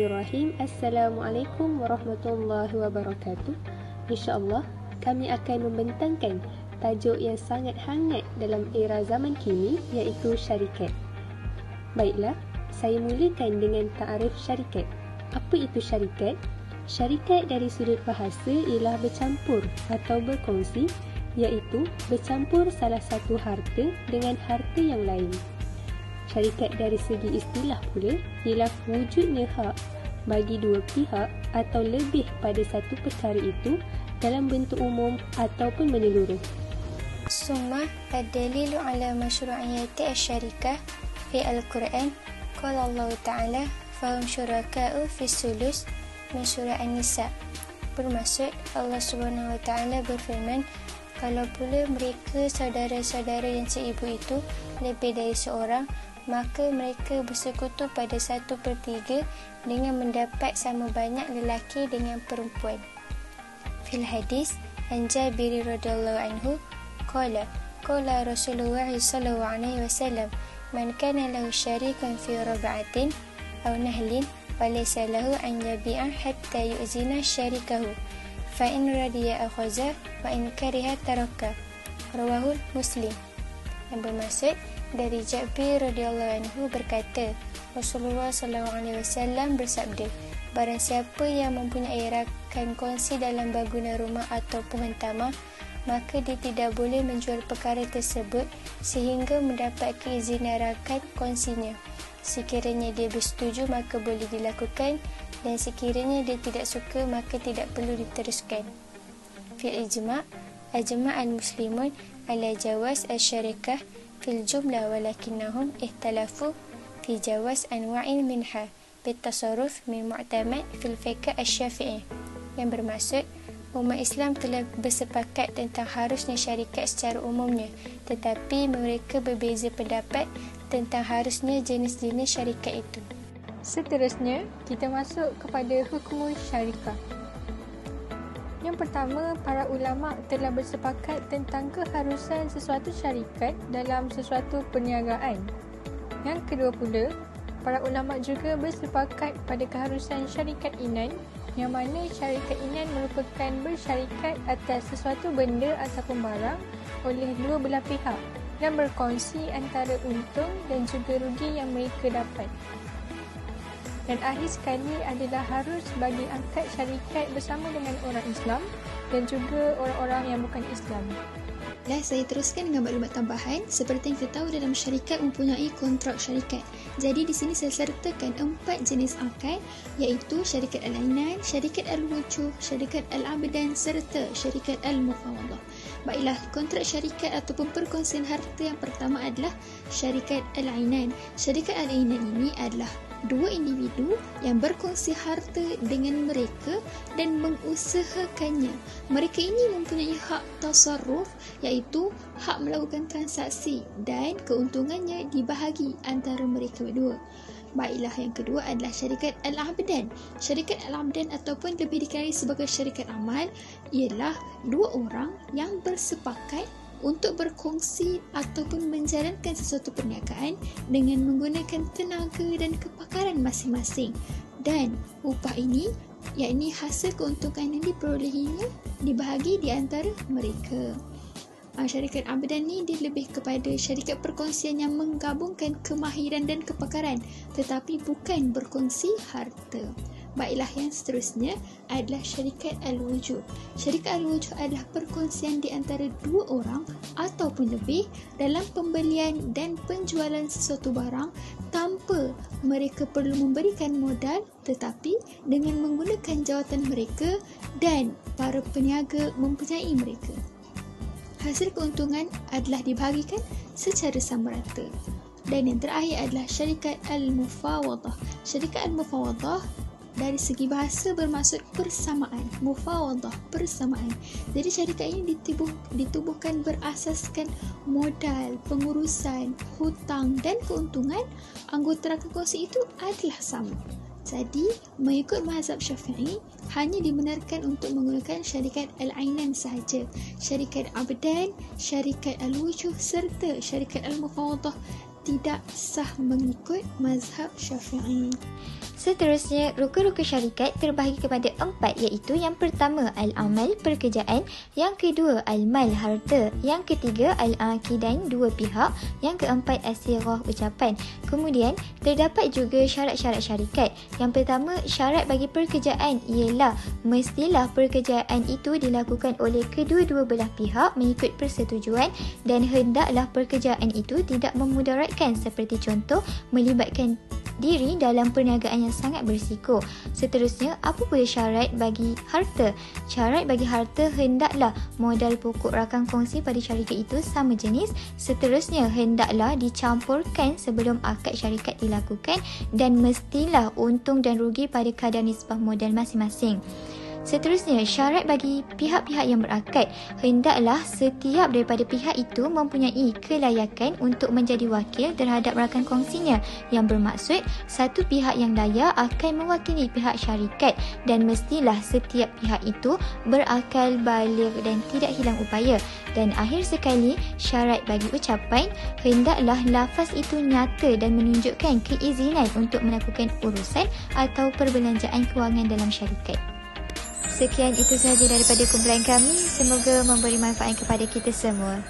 Bismillahirrahmanirrahim. Assalamualaikum warahmatullahi wabarakatuh. InsyaAllah kami akan membentangkan tajuk yang sangat hangat dalam era zaman kini, iaitu syarikat. Baiklah, saya mulakan dengan taarif syarikat. Apa itu syarikat? Syarikat dari sudut bahasa ialah bercampur atau berkongsi, iaitu bercampur salah satu harta dengan harta yang lain. Syarikat dari segi istilah pula ialah wujudnya hak bagi dua pihak atau lebih pada satu perkara itu dalam bentuk umum ataupun menyeluruh. Summa ad-dalilu ala masyru'iyyati asy-syarikah fi al-Quran. Qala Allah Ta'ala fahum syuraka'u fi sulus min surah An-Nisa. Bermaksud Allah Subhanahu Wa Ta'ala berfirman, kalau pula mereka saudara-saudara yang seibu itu lebih dari seorang, maka mereka bersekutu pada 1/3 dengan mendapat sama banyak lelaki dengan perempuan. Fil hadis an Jabir radhiyallahu anhu qala qala Rasulullah sallallahu alaihi wasallam man kana lahu syarikun fi rab'atin aw nahlin wa laysa lahu an yabi'a hatta yu'zina syarikahu fa in radiya akhadha wa in kariha taraka. Rawahul Muslim. Yang bermaksud, dari Jabir radhiyallahu anhu berkata, Rasulullah sallallahu alaihi wasallam bersabda, barang siapa yang mempunyai rakan kongsi dalam bangunan rumah ataupun hentamah, maka dia tidak boleh menjual perkara tersebut sehingga mendapat keizinan rakan kongsinya. Sekiranya dia bersetuju, maka boleh dilakukan, dan sekiranya dia tidak suka, maka tidak perlu diteruskan. Fil ijma' ajma' al-muslimun ala jawaz asy-syarikah fil jumlah walakinnahum ihtalafu fi jawaz anwa'in minha bitasarruf min mu'tamad fil fiqh asy-syafi'i. Yang bermaksud, umat Islam telah bersepakat tentang harusnya syarikat secara umumnya, tetapi mereka berbeza pendapat tentang harusnya jenis-jenis syarikat itu. Seterusnya, kita masuk kepada hukum syarikah. Yang pertama, para ulama telah bersepakat tentang keharusan sesuatu syarikat dalam sesuatu perniagaan. Yang kedua pula, para ulama juga bersepakat pada keharusan syarikat inan, yang mana syarikat inan merupakan bersyarikat atas sesuatu benda ataupun barang oleh dua belah pihak dan berkongsi antara untung dan juga rugi yang mereka dapat. Dan akhir sekali adalah harus bagi akad syarikat bersama dengan orang Islam dan juga orang-orang yang bukan Islam. Saya teruskan dengan maklumat tambahan. Seperti yang kita tahu, dalam syarikat mempunyai kontrak syarikat. Jadi di sini saya sertakan 4 jenis akad, iaitu syarikat al-ainan, syarikat al-wujuh, syarikat al-abdan serta syarikat al-mufawadah. Baiklah, kontrak syarikat ataupun perkongsian harta yang pertama adalah syarikat al-ainan. Syarikat al-ainan ini adalah dua individu yang berkongsi harta dengan mereka dan mengusahakannya. Mereka ini mempunyai hak tasarruf, iaitu hak melakukan transaksi, dan keuntungannya dibahagi antara mereka berdua. Baiklah, yang kedua adalah syarikat al-abdan. Syarikat al-abdan ataupun lebih dikenali sebagai syarikat amal ialah dua orang yang bersepakat untuk berkongsi ataupun menjalankan sesuatu perniagaan dengan menggunakan tenaga dan kepakaran masing-masing, dan upah ini, yakni hasil keuntungan yang diperolehinya, dibahagi di antara mereka. Syarikat abdan ni dia lebih kepada syarikat perkongsian yang menggabungkan kemahiran dan kepakaran, tetapi bukan berkongsi harta. Baiklah, yang seterusnya adalah syarikat al-wujuh. Syarikat al-wujuh adalah perkongsian di antara dua orang ataupun lebih dalam pembelian dan penjualan sesuatu barang tanpa mereka perlu memberikan modal, tetapi dengan menggunakan jawatan mereka dan para peniaga mempunyai mereka. Hasil keuntungan adalah dibahagikan secara sama rata. Dan yang terakhir adalah syarikat al-mufawadah. Syarikat al-mufawadah dari segi bahasa bermaksud persamaan. Mufawadah, persamaan. Jadi syarikat ini ditubuhkan berasaskan modal, pengurusan, hutang dan keuntungan anggota rakan kongsi itu adalah sama. Jadi, mengikut mazhab Syafi'i, hanya dibenarkan untuk menggunakan syarikat al-ainan sahaja. Syarikat abdan, syarikat al-wujuh serta syarikat al-mufawadah tidak sah mengikut mazhab Syafi'i. Seterusnya, rukun-rukun syarikat terbahagi kepada 4, iaitu yang pertama al-amal, pekerjaan, yang kedua al-mal, harta, yang ketiga al-aqidain, dua pihak, yang keempat as-sirah, ucapan. Kemudian, terdapat juga syarat-syarat syarikat. Yang pertama, syarat bagi pekerjaan ialah mestilah pekerjaan itu dilakukan oleh kedua-dua belah pihak mengikut persetujuan dan hendaklah pekerjaan itu tidak memudaratkan, seperti contoh melibatkan diri dalam perniagaan yang sangat berisiko. Seterusnya, apa pula syarat bagi harta? Syarat bagi harta hendaklah modal pokok rakam kongsi pada syarikat itu sama jenis. Seterusnya, hendaklah dicampurkan sebelum akad syarikat dilakukan dan mestilah untung dan rugi pada kadar nisbah modal masing-masing. Seterusnya, syarat bagi pihak-pihak yang berakad, hendaklah setiap daripada pihak itu mempunyai kelayakan untuk menjadi wakil terhadap rakan kongsinya, yang bermaksud satu pihak yang layak akan mewakili pihak syarikat dan mestilah setiap pihak itu berakal baligh dan tidak hilang upaya. Dan akhir sekali, syarat bagi ucapan, hendaklah lafaz itu nyata dan menunjukkan keizinan untuk melakukan urusan atau perbelanjaan kewangan dalam syarikat. Sekian itu sahaja daripada kumpulan kami. Semoga memberi manfaat kepada kita semua.